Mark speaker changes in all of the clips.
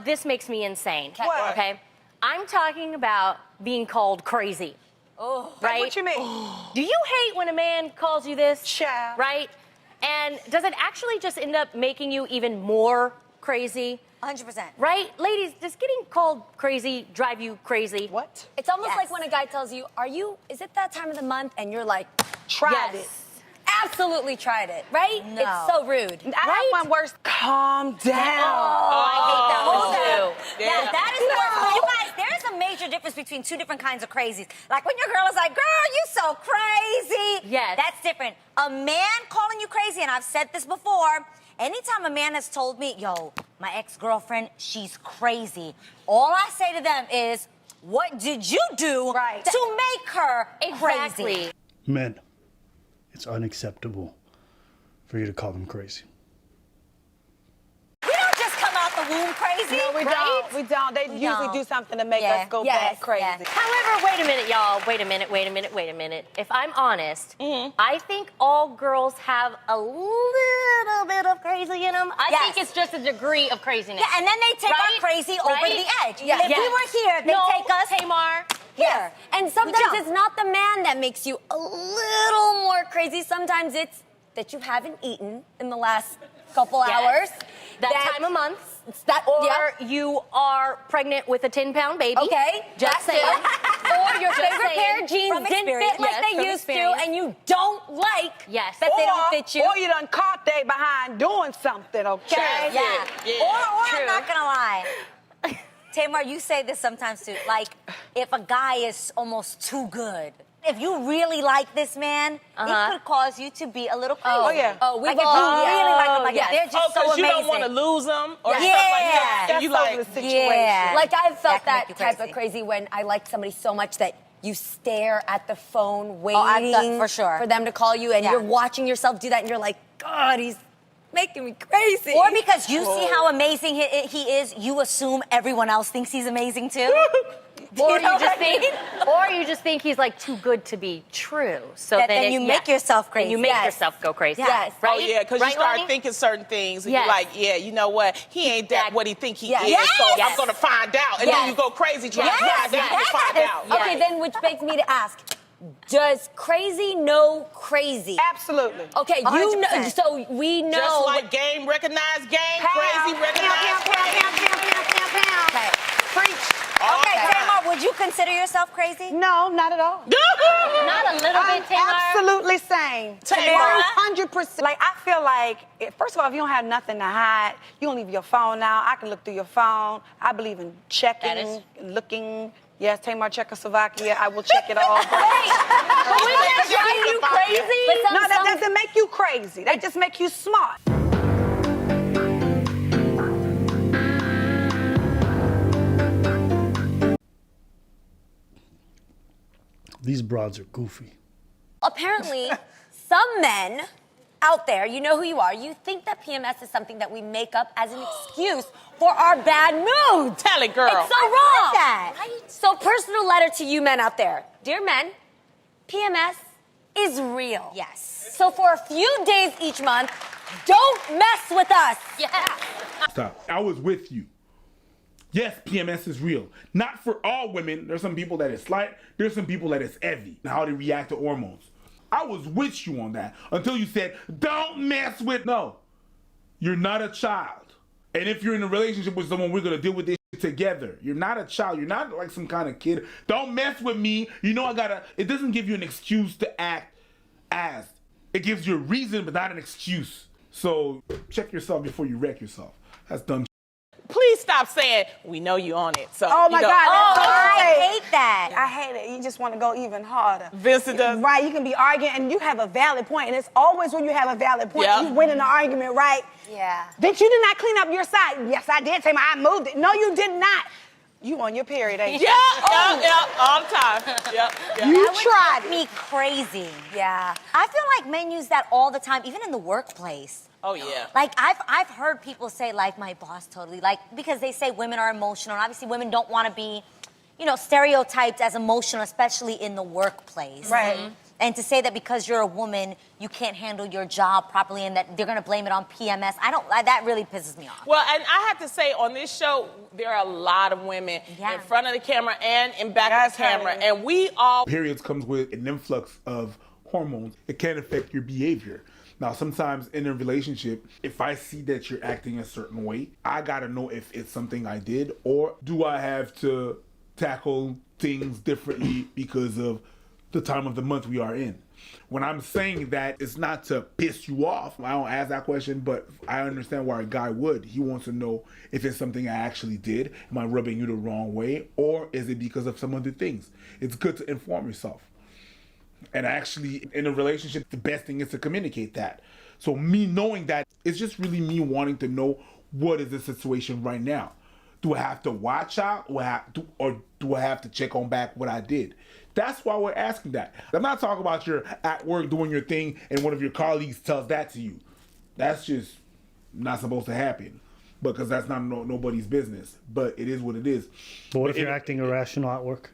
Speaker 1: This makes me insane.
Speaker 2: What?
Speaker 1: Okay? I'm talking about being called crazy.
Speaker 2: Oh,
Speaker 1: right?
Speaker 2: What you mean?
Speaker 1: Do you hate when a man calls you this?
Speaker 2: Child.
Speaker 1: Right? And does it actually just end up making you even more crazy?
Speaker 3: 100%.
Speaker 1: Right? Ladies, does getting called crazy drive you crazy?
Speaker 2: What?
Speaker 4: It's almost
Speaker 3: Yes.
Speaker 4: like when a guy tells you, is it that time of the month? And you're like,
Speaker 2: Tried
Speaker 1: Yes.
Speaker 2: it.
Speaker 4: absolutely tried it, right?
Speaker 3: No.
Speaker 4: It's so rude.
Speaker 2: I have one worse. Calm down.
Speaker 1: Oh, I hate that one too.
Speaker 3: Yeah, that is the worst. You guys, there is a major difference between two different kinds of crazies. Like when your girl is like, girl, you so crazy.
Speaker 1: Yes.
Speaker 3: That's different. A man calling you crazy, and I've said this before, anytime a man has told me, yo, my ex-girlfriend, she's crazy, all I say to them is, what did you do
Speaker 2: Right.
Speaker 3: to make her
Speaker 1: Exactly.
Speaker 3: crazy?
Speaker 5: Men, it's unacceptable for you to call them crazy.
Speaker 3: We don't just come out the womb crazy.
Speaker 2: No, we
Speaker 3: right?
Speaker 2: don't. We don't. They usually
Speaker 3: don't.
Speaker 2: do something to make
Speaker 3: Yeah.
Speaker 2: us go
Speaker 3: Yes,
Speaker 2: back crazy.
Speaker 3: yes.
Speaker 1: However, wait a minute, y'all. Wait a minute. If I'm honest, I think all girls have a little bit of crazy in them. I
Speaker 3: Yes.
Speaker 1: think it's just a degree of craziness.
Speaker 3: Yeah, and then they take
Speaker 1: Right?
Speaker 3: our crazy over
Speaker 1: Right?
Speaker 3: the edge.
Speaker 4: Yeah.
Speaker 3: If we were here, they
Speaker 1: no,
Speaker 3: take us
Speaker 1: Tamar.
Speaker 3: here.
Speaker 4: And
Speaker 3: We
Speaker 4: sometimes
Speaker 3: jump.
Speaker 4: it's not the man that makes you a little more crazy. Sometimes it's that you haven't eaten in the last couple
Speaker 1: Yes.
Speaker 4: hours.
Speaker 1: That time of month.
Speaker 4: That,
Speaker 1: Or
Speaker 4: yep.
Speaker 1: you are pregnant with a 10-pound baby.
Speaker 4: Okay,
Speaker 1: Just
Speaker 4: that's
Speaker 1: saying.
Speaker 4: it. Or your
Speaker 1: Just
Speaker 4: favorite
Speaker 1: saying.
Speaker 4: pair of jeans
Speaker 3: From
Speaker 4: didn't
Speaker 3: experience.
Speaker 4: fit like
Speaker 1: Yes,
Speaker 4: they
Speaker 1: from
Speaker 4: used to,
Speaker 1: experience.
Speaker 4: and you don't like
Speaker 1: Yes.
Speaker 4: that they
Speaker 2: Or-
Speaker 4: don't fit you.
Speaker 2: Or you done caught they behind doing something, okay?
Speaker 1: Yes.
Speaker 3: Yeah.
Speaker 1: Yeah.
Speaker 3: Or
Speaker 1: True.
Speaker 3: I'm not gonna lie. Tamar, you say this sometimes too. Like, if a guy is almost too good, if you really like this man, it could cause you to be a little crazy.
Speaker 2: Oh, yeah.
Speaker 4: Oh, we've
Speaker 3: Like, if
Speaker 4: all-
Speaker 3: you really like them, like,
Speaker 4: yes.
Speaker 3: if they're just so
Speaker 6: because
Speaker 3: amazing.
Speaker 6: you don't want to lose them or
Speaker 3: Yeah.
Speaker 6: stuff like that.
Speaker 3: Yeah.
Speaker 6: And you
Speaker 2: That's
Speaker 6: like,
Speaker 2: over the situation.
Speaker 3: Yeah.
Speaker 4: Like I've felt
Speaker 3: That can make
Speaker 4: that
Speaker 3: you
Speaker 4: type
Speaker 3: crazy.
Speaker 4: of crazy when I like somebody so much that you stare at the phone
Speaker 3: Oh, I've
Speaker 4: waiting
Speaker 3: done- for sure.
Speaker 4: for them to call you, and
Speaker 3: Yeah.
Speaker 4: you're watching yourself do that, and you're like, God, he's making me crazy.
Speaker 3: Or because you see how amazing he is, you assume everyone else thinks he's amazing too.
Speaker 1: Or
Speaker 3: You know
Speaker 1: you just
Speaker 3: what I
Speaker 1: think,
Speaker 3: mean?
Speaker 1: or you just think he's like too good to be true. So
Speaker 3: That
Speaker 1: then,
Speaker 3: then you make yourself crazy.
Speaker 1: And you make
Speaker 3: Yes.
Speaker 1: yourself go crazy.
Speaker 3: Yes.
Speaker 1: Right?
Speaker 6: oh yeah, because
Speaker 1: Right,
Speaker 6: you start
Speaker 1: Lonnie?
Speaker 6: thinking certain things, and
Speaker 1: Yes.
Speaker 6: you're like, yeah, you know what? He ain't that
Speaker 1: Exactly.
Speaker 6: what he think he
Speaker 4: Yes.
Speaker 6: is.
Speaker 3: Yes.
Speaker 6: So
Speaker 3: Yes.
Speaker 6: I'm gonna find out, and
Speaker 4: Yes.
Speaker 6: then you go crazy trying
Speaker 3: Yes.
Speaker 6: to find out
Speaker 3: Yes.
Speaker 6: to find out.
Speaker 1: Yes.
Speaker 4: Okay, then which begs me to ask, does crazy know crazy?
Speaker 2: Absolutely.
Speaker 4: Okay, you know,
Speaker 3: 100%.
Speaker 4: so we know.
Speaker 6: Just like game recognized game, crazy recognized crazy.
Speaker 2: Preach.
Speaker 3: Okay,
Speaker 6: Okay.
Speaker 3: Tamar, would you consider yourself crazy?
Speaker 2: No, not at all.
Speaker 1: Not a little
Speaker 2: I'm
Speaker 1: bit, Tamar.
Speaker 2: absolutely sane.
Speaker 6: Tamar.
Speaker 2: 100%. Like, I feel like, first of all, if you don't have nothing to hide, you don't leave your phone out. I can look through your phone. I believe in checking,
Speaker 1: That is-
Speaker 2: looking. Yes, Tamar, Czechoslovakia. I will check it all.
Speaker 1: But wouldn't that drive you crazy?
Speaker 4: But some-
Speaker 2: No, that
Speaker 4: some-
Speaker 2: doesn't make you crazy. That just make you smart.
Speaker 5: These broads are goofy.
Speaker 4: Apparently, some men out there, you know who you are, you think that PMS is something that we make up as an excuse for our bad moods.
Speaker 6: Tell it, girl.
Speaker 4: It's so
Speaker 3: I
Speaker 4: wrong.
Speaker 3: like that.
Speaker 4: Right? So, personal letter to you men out there. Dear men, PMS is real.
Speaker 3: Yes.
Speaker 4: So, for a few days each month, don't mess with us.
Speaker 1: Yeah.
Speaker 7: Stop. I was with you. Yes, PMS is real. Not for all women. There's some people that it's slight. There's some people that it's heavy. How they react to hormones. I was with you on that until you said, don't mess with. No. You're not a child. And if you're in a relationship with someone, we're going to deal with this shit together. You're not a child. You're not like some kind of kid. Don't mess with me. You know, it doesn't give you an excuse to act as. It gives you a reason, but not an excuse. So check yourself before you wreck yourself. That's dumb.
Speaker 6: Please stop saying we know you on it. So
Speaker 2: Oh, my
Speaker 6: you know,
Speaker 2: God.
Speaker 3: Oh,
Speaker 2: That's
Speaker 3: I
Speaker 2: right.
Speaker 3: hate that.
Speaker 2: I hate it. You just want to go even harder.
Speaker 6: Vincent does.
Speaker 2: Right, you can be arguing and you have a valid point, and it's always when you have a valid point,
Speaker 6: Yeah.
Speaker 2: you win an argument, right?
Speaker 3: Yeah.
Speaker 2: That you did not clean up your side. Yes, I did, Tamar. I moved it. No, you did not. You on your period, ain't you?
Speaker 6: Yeah, all the time. Yep.
Speaker 2: You
Speaker 3: That would
Speaker 2: tried
Speaker 3: drive
Speaker 2: it.
Speaker 3: me crazy. Yeah. I feel like men use that all the time, even in the workplace.
Speaker 6: Oh yeah.
Speaker 3: Like I've heard people say, like, my boss totally, like, because they say women are emotional, and obviously women don't want to be, you know, stereotyped as emotional, especially in the workplace.
Speaker 2: Right.
Speaker 3: And to say that because you're a woman, you can't handle your job properly and that they're gonna blame it on PMS, that really pisses me off.
Speaker 6: Well, and I have to say, on this show, there are a lot of women in front of the camera and in back of the camera. And we all...
Speaker 7: Periods comes with an influx of hormones. It can affect your behavior. Now, sometimes in a relationship, if I see that you're acting a certain way, I gotta know if it's something I did, or do I have to tackle things differently because of the time of the month we are in. When I'm saying that, it's not to piss you off. I don't ask that question, but I understand why a guy would. He wants to know if it's something I actually did. Am I rubbing you the wrong way? Or is it because of some other things? It's good to inform yourself. And actually, in a relationship, the best thing is to communicate that. So me knowing that, it's just really me wanting to know, what is the situation right now? Do I have to watch out, or do I have to check on back what I did? That's why we're asking that. I'm not talking about you're at work doing your thing and one of your colleagues tells that to you. That's just not supposed to happen, because that's not nobody's business. But it is what it is.
Speaker 5: But what if you're acting irrational at work?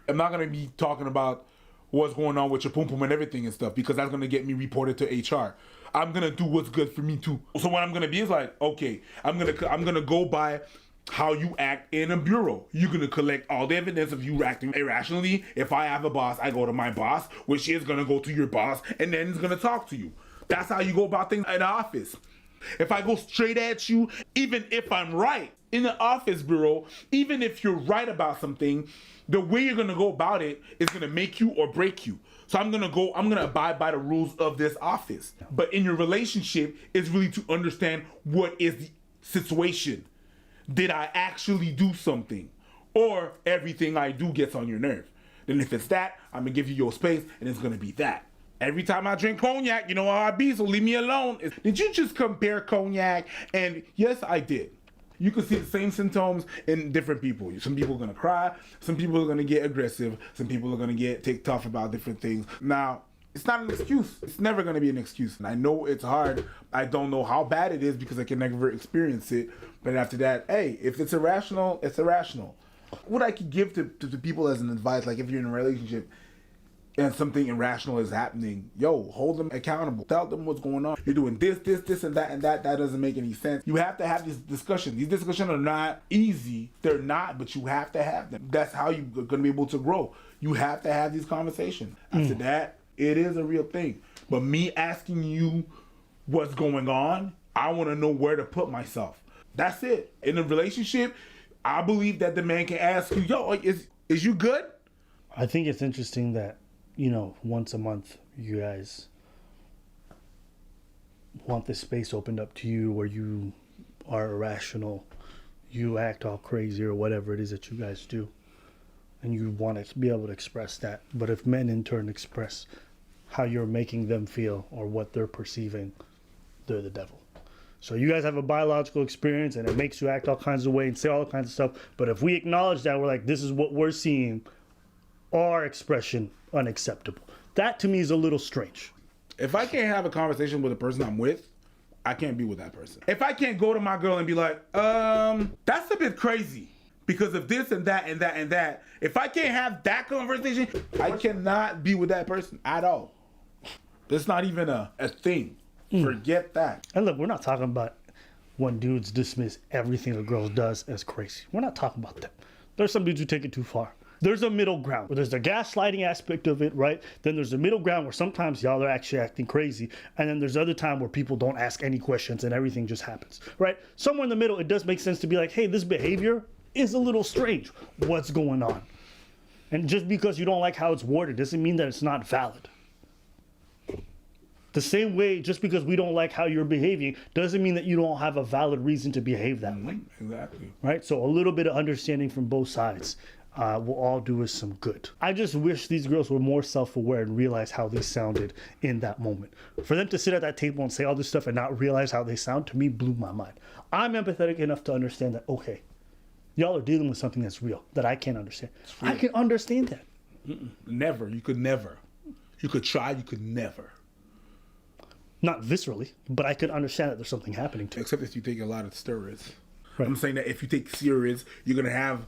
Speaker 7: I'm not going to be talking about what's going on with your pum pum and everything and stuff, because that's going to get me reported to HR. I'm going to do what's good for me too. So what I'm going to be is like, okay, I'm going to go by how you act in a bureau. You're going to collect all the evidence of you acting irrationally. If I have a boss, I go to my boss, which is going to go to your boss, and then it's going to talk to you. That's how you go about things in the office. If I go straight at you, even if I'm right, in the office bureau, even if you're right about something, the way you're going to go about it is going to make you or break you. So I'm going to abide by the rules of this office. But in your relationship, it's really to understand what is the situation. Did I actually do something? Or everything I do gets on your nerve? Then if it's that, I'm going to give you your space, and it's going to be that. Every time I drink cognac, you know how I be, so leave me alone. Did you just compare cognac? And yes, I did. You can see the same symptoms in different people. Some people are going to cry. Some people are going to get aggressive. Some people are going to get ticked off about different things. Now, it's not an excuse. It's never going to be an excuse. And I know it's hard. I don't know how bad it is because I can never experience it. But after that, hey, if it's irrational, it's irrational. What I could give to people as an advice, like if you're in a relationship and something irrational is happening, yo, hold them accountable. Tell them what's going on. You're doing this, and that, and that. That doesn't make any sense. You have to have these discussions. These discussions are not easy. They're not, but you have to have them. That's how you're going to be able to grow. You have to have these conversations. After that, it is a real thing. But me asking you what's going on, I want to know where to put myself. That's it. In a relationship, I believe that the man can ask you, yo, is you good?
Speaker 5: I think it's interesting that, you know, once a month you guys want this space opened up to you where you are irrational, you act all crazy or whatever it is that you guys do, and you want to be able to express that. But if men in turn express how you're making them feel or what they're perceiving, they're the devil. So you guys have a biological experience and it makes you act all kinds of ways and say all kinds of stuff. But if we acknowledge that, we're like, this is what we're seeing, our expression unacceptable. That to me is a little strange.
Speaker 7: If I can't have a conversation with the person I'm with, I can't be with that person. If I can't go to my girl and be like, that's a bit crazy because of this and that and that and that. If I can't have that conversation, I cannot be with that person at all. That's not even a thing. Forget that.
Speaker 5: And look, we're not talking about when dudes dismiss everything a girl does as crazy. We're not talking about that. There's some dudes who take it too far. There's a middle ground where there's the gaslighting aspect of it, right? Then there's a middle ground where sometimes y'all are actually acting crazy. And then there's other time where people don't ask any questions and everything just happens, right? Somewhere in the middle, it does make sense to be like, hey, this behavior is a little strange. What's going on? And just because you don't like how it's worded doesn't mean that it's not valid. The same way, just because we don't like how you're behaving doesn't mean that you don't have a valid reason to behave that way.
Speaker 7: Exactly.
Speaker 5: Right? So a little bit of understanding from both sides will all do us some good. I just wish these girls were more self-aware and realize how they sounded in that moment. For them to sit at that table and say all this stuff and not realize how they sound, to me, blew my mind. I'm empathetic enough to understand that, okay, y'all are dealing with something that's real, that I can't understand. I can understand that.
Speaker 7: Never. You could never. You could try, you could never.
Speaker 5: Not viscerally, but I could understand that there's something happening to it.
Speaker 7: Except if you take a lot of steroids.
Speaker 5: Right.
Speaker 7: I'm saying that if you take steroids, you're going to have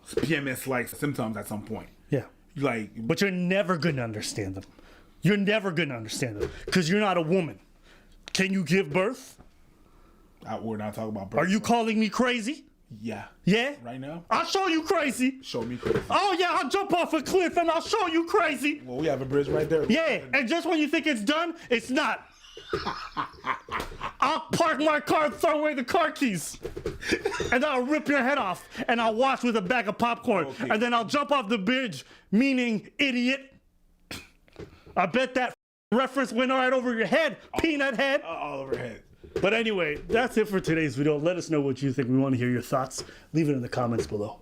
Speaker 7: PMS-like symptoms at some point.
Speaker 5: Yeah.
Speaker 7: Like,
Speaker 5: But you're never gonna understand them. You're never gonna understand them because you're not a woman. Can you give birth?
Speaker 7: we're not talking about birth.
Speaker 5: Are you calling me crazy?
Speaker 7: Yeah.
Speaker 5: Yeah?
Speaker 7: Right now?
Speaker 5: I'll show you crazy.
Speaker 7: Show me crazy.
Speaker 5: Oh yeah, I'll jump off a cliff and I'll show you crazy.
Speaker 7: Well, we have a bridge right there.
Speaker 5: Yeah, and just when you think it's done, it's not. I'll park my car and throw away the car keys. And I'll rip your head off and I'll watch with a bag of popcorn.
Speaker 7: Okay.
Speaker 5: And then I'll jump off the bridge, meaning idiot. I bet that reference went right over your head, peanut head.
Speaker 7: All over head.
Speaker 5: But anyway, that's it for today's video. Let us know what you think. We want to hear your thoughts. Leave it in the comments below.